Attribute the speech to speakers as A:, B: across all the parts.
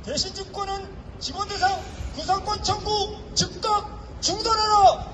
A: 대신증권은 직원 대상 구상권 청구 즉각 중단하라!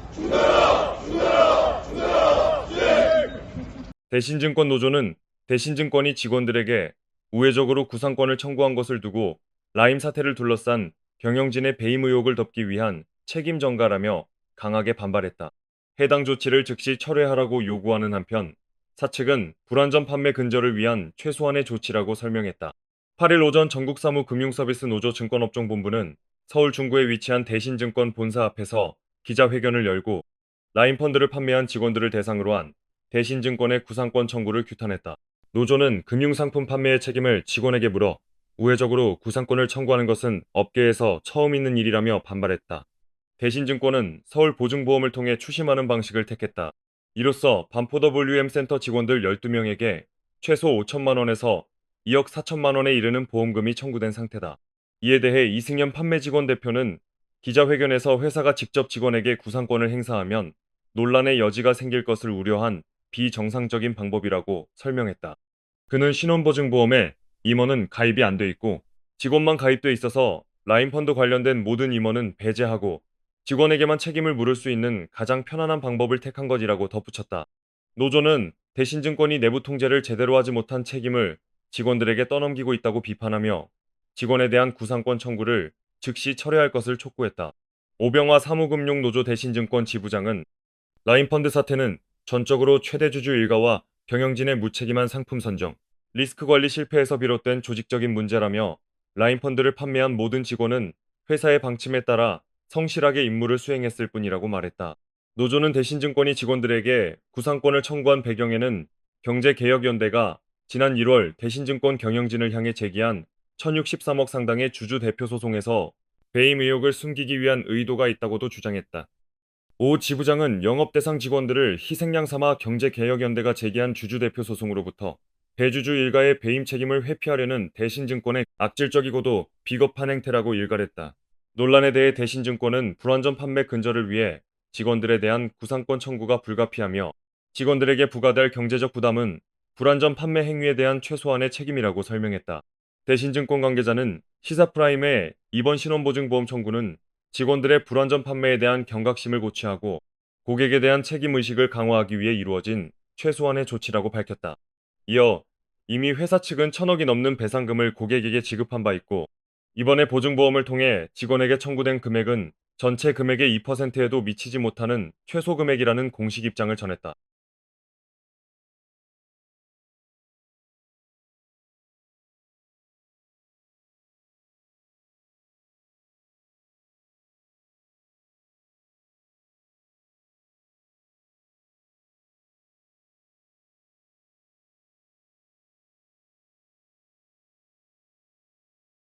B: 대신증권 노조는 대신증권이 직원들에게 우회적으로 구상권을 청구한 것을 두고 라임 사태를 둘러싼 경영진의 배임 의혹을 덮기 위한 책임 전가라며 강하게 반발했다. 해당 조치를 즉시 철회하라고 요구하는 한편 사측은 불안전 판매 근절을 위한 최소한의 조치라고 설명했다. 8일 오전 전국사무금융서비스 노조 증권업종본부는 서울 중구에 위치한 대신증권 본사 앞에서 기자회견을 열고 라임펀드를 판매한 직원들을 대상으로 한 대신증권의 구상권 청구를 규탄했다. 노조는 금융상품 판매의 책임을 직원에게 물어 우회적으로 구상권을 청구하는 것은 업계에서 처음 있는 일이라며 반발했다. 대신증권은 서울보증보험을 통해 추심하는 방식을 택했다. 이로써 반포 WM센터 직원들 12명에게 최소 5천만 원에서 2억 4천만 원에 이르는 보험금이 청구된 상태다. 이에 대해 이승현 판매직원 대표는 기자회견에서 회사가 직접 직원에게 구상권을 행사하면 논란의 여지가 생길 것을 우려한 비정상적인 방법이라고 설명했다. 그는 신원보증보험에 임원은 가입이 안 돼 있고 직원만 가입돼 있어서 라임펀드 관련된 모든 임원은 배제하고 직원에게만 책임을 물을 수 있는 가장 편안한 방법을 택한 것이라고 덧붙였다. 노조는 대신증권이 내부 통제를 제대로 하지 못한 책임을 직원들에게 떠넘기고 있다고 비판하며 직원에 대한 구상권 청구를 즉시 철회할 것을 촉구했다. 오병화 사무금융노조 대신증권 지부장은 라임펀드 사태는 전적으로 최대 주주 일가와 경영진의 무책임한 상품 선정, 리스크 관리 실패에서 비롯된 조직적인 문제라며 라임펀드를 판매한 모든 직원은 회사의 방침에 따라 성실하게 임무를 수행했을 뿐이라고 말했다. 노조는 대신증권이 직원들에게 구상권을 청구한 배경에는 경제개혁연대가 지난 1월 대신증권 경영진을 향해 제기한 1063억 상당의 주주 대표 소송에서 배임 의혹을 숨기기 위한 의도가 있다고도 주장했다. 오 지부장은 영업 대상 직원들을 희생양 삼아 경제개혁연대가 제기한 주주대표 소송으로부터 대주주 일가의 배임 책임을 회피하려는 대신증권의 악질적이고도 비겁한 행태라고 일갈했다. 논란에 대해 대신증권은 불완전 판매 근절을 위해 직원들에 대한 구상권 청구가 불가피하며 직원들에게 부과될 경제적 부담은 불완전 판매 행위에 대한 최소한의 책임이라고 설명했다. 대신증권 관계자는 시사프라임의 이번 신원보증보험 청구는 직원들의 불완전 판매에 대한 경각심을 고취하고 고객에 대한 책임의식을 강화하기 위해 이루어진 최소한의 조치라고 밝혔다. 이어 이미 회사 측은 1,000억이 넘는 배상금을 고객에게 지급한 바 있고 이번에 보증보험을 통해 직원에게 청구된 금액은 전체 금액의 2%에도 미치지 못하는 최소 금액이라는 공식 입장을 전했다.